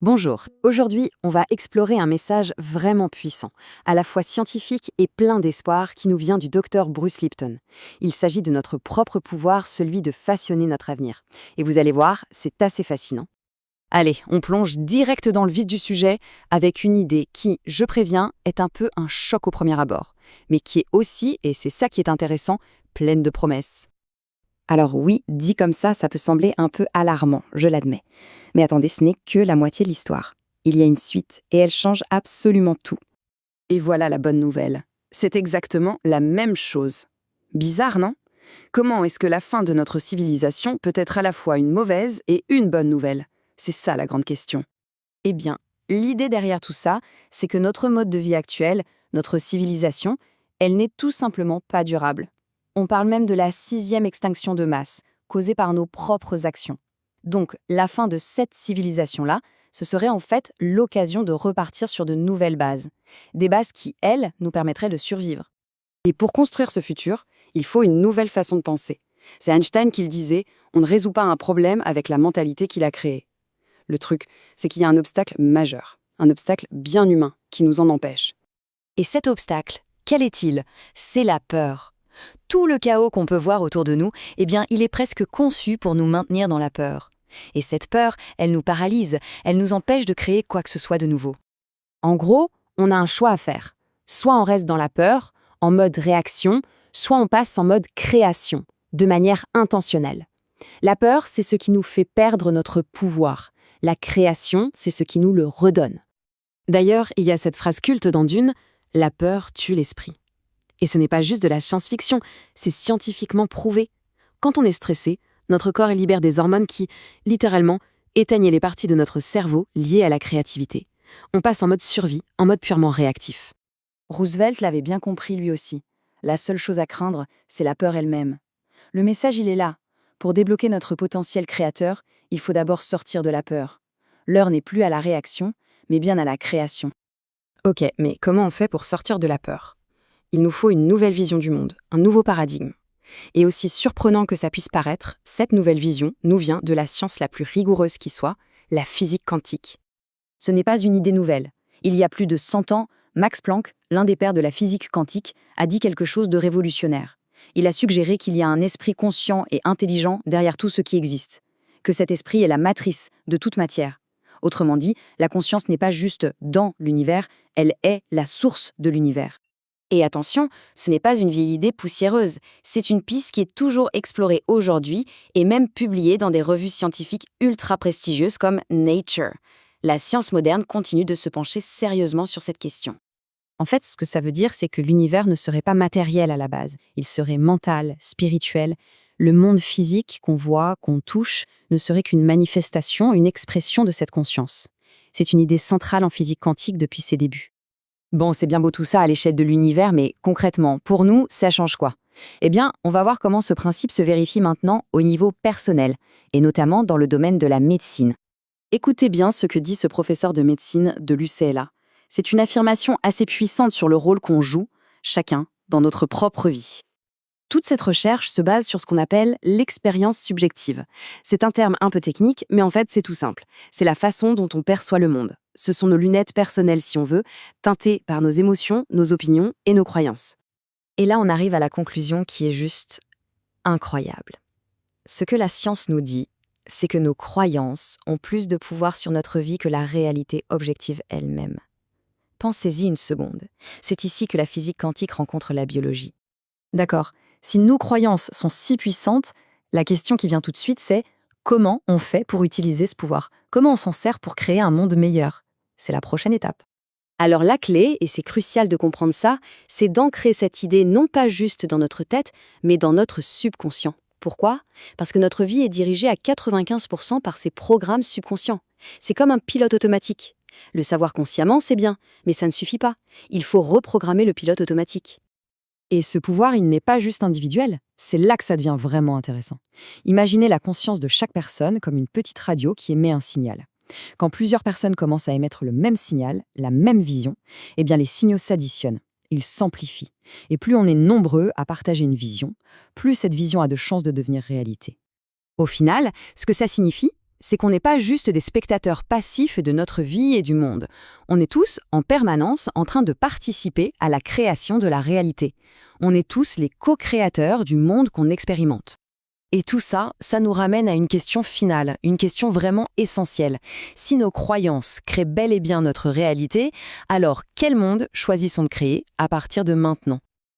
Bonjour, aujourd'hui on va explorer un message vraiment puissant, à la fois scientifique et plein d'espoir qui nous vient du docteur Bruce Lipton. Il s'agit de notre propre pouvoir, celui de façonner notre avenir. Et vous allez voir, c'est assez fascinant. Allez, on plonge direct dans le vif du sujet avec une idée qui, je préviens, est un peu un choc au premier abord, mais qui est aussi, et c'est ça qui est intéressant, pleine de promesses. Alors oui, dit comme ça peut sembler un peu alarmant, je l'admets. Mais attendez, ce n'est que la moitié de l'histoire. Il y a une suite, et elle change absolument tout. Et voilà la bonne nouvelle. C'est exactement la même chose. Bizarre, non? Comment est-ce que la fin de notre civilisation peut être à la fois une mauvaise et une bonne nouvelle? C'est ça la grande question. Eh bien, l'idée derrière tout ça, c'est que notre mode de vie actuel, notre civilisation, elle n'est tout simplement pas durable. On parle même de la sixième extinction de masse, causée par nos propres actions. Donc, la fin de cette civilisation-là, ce serait en fait l'occasion de repartir sur de nouvelles bases. Des bases qui, elles, nous permettraient de survivre. Et pour construire ce futur, il faut une nouvelle façon de penser. C'est Einstein qui le disait, on ne résout pas un problème avec la mentalité qu'il a créée. Le truc, c'est qu'il y a un obstacle majeur, un obstacle bien humain qui nous en empêche. Et cet obstacle, quel est-il? C'est la peur. Tout le chaos qu'on peut voir autour de nous, eh bien, il est presque conçu pour nous maintenir dans la peur. Et cette peur, elle nous paralyse, elle nous empêche de créer quoi que ce soit de nouveau. En gros, on a un choix à faire. Soit on reste dans la peur, en mode réaction, soit on passe en mode création, de manière intentionnelle. La peur, c'est ce qui nous fait perdre notre pouvoir. La création, c'est ce qui nous le redonne. D'ailleurs, il y a cette phrase culte dans Dune, « La peur tue l'esprit ». Et ce n'est pas juste de la science-fiction, c'est scientifiquement prouvé. Quand on est stressé, notre corps libère des hormones qui, littéralement, éteignent les parties de notre cerveau liées à la créativité. On passe en mode survie, en mode purement réactif. Roosevelt l'avait bien compris lui aussi. La seule chose à craindre, c'est la peur elle-même. Le message, il est là. Pour débloquer notre potentiel créateur, il faut d'abord sortir de la peur. L'heure n'est plus à la réaction, mais bien à la création. Ok, mais comment on fait pour sortir de la peur? Il nous faut une nouvelle vision du monde, un nouveau paradigme. Et aussi surprenant que ça puisse paraître, cette nouvelle vision nous vient de la science la plus rigoureuse qui soit, la physique quantique. Ce n'est pas une idée nouvelle. Il y a plus de 100 ans, Max Planck, l'un des pères de la physique quantique, a dit quelque chose de révolutionnaire. Il a suggéré qu'il y a un esprit conscient et intelligent derrière tout ce qui existe, que cet esprit est la matrice de toute matière. Autrement dit, la conscience n'est pas juste dans l'univers, elle est la source de l'univers. Et attention, ce n'est pas une vieille idée poussiéreuse, c'est une piste qui est toujours explorée aujourd'hui et même publiée dans des revues scientifiques ultra prestigieuses comme Nature. La science moderne continue de se pencher sérieusement sur cette question. En fait, ce que ça veut dire, c'est que l'univers ne serait pas matériel à la base, il serait mental, spirituel. Le monde physique qu'on voit, qu'on touche, ne serait qu'une manifestation, une expression de cette conscience. C'est une idée centrale en physique quantique depuis ses débuts. Bon, c'est bien beau tout ça à l'échelle de l'univers, mais concrètement, pour nous, ça change quoi? Eh bien, on va voir comment ce principe se vérifie maintenant au niveau personnel, et notamment dans le domaine de la médecine. Écoutez bien ce que dit ce professeur de médecine de l'UCLA. C'est une affirmation assez puissante sur le rôle qu'on joue, chacun, dans notre propre vie. Toute cette recherche se base sur ce qu'on appelle l'expérience subjective. C'est un terme un peu technique, mais en fait c'est tout simple. C'est la façon dont on perçoit le monde. Ce sont nos lunettes personnelles, si on veut, teintées par nos émotions, nos opinions et nos croyances. Et là on arrive à la conclusion qui est juste incroyable. Ce que la science nous dit, c'est que nos croyances ont plus de pouvoir sur notre vie que la réalité objective elle-même. Pensez-y une seconde. C'est ici que la physique quantique rencontre la biologie. D'accord. Si nos croyances sont si puissantes, la question qui vient tout de suite, c'est comment on fait pour utiliser ce pouvoir? Comment on s'en sert pour créer un monde meilleur? C'est la prochaine étape. Alors la clé, et c'est crucial de comprendre ça, c'est d'ancrer cette idée non pas juste dans notre tête, mais dans notre subconscient. Pourquoi? Parce que notre vie est dirigée à 95% par ces programmes subconscients. C'est comme un pilote automatique. Le savoir consciemment, c'est bien, mais ça ne suffit pas. Il faut reprogrammer le pilote automatique. Et ce pouvoir, il n'est pas juste individuel. C'est là que ça devient vraiment intéressant. Imaginez la conscience de chaque personne comme une petite radio qui émet un signal. Quand plusieurs personnes commencent à émettre le même signal, la même vision, eh bien les signaux s'additionnent, ils s'amplifient. Et plus on est nombreux à partager une vision, plus cette vision a de chances de devenir réalité. Au final, ce que ça signifie, c'est qu'on n'est pas juste des spectateurs passifs de notre vie et du monde. On est tous, en permanence, en train de participer à la création de la réalité. On est tous les co-créateurs du monde qu'on expérimente. Et tout ça, ça nous ramène à une question finale, une question vraiment essentielle. Si nos croyances créent bel et bien notre réalité, alors quel monde choisissons de créer à partir de maintenant ?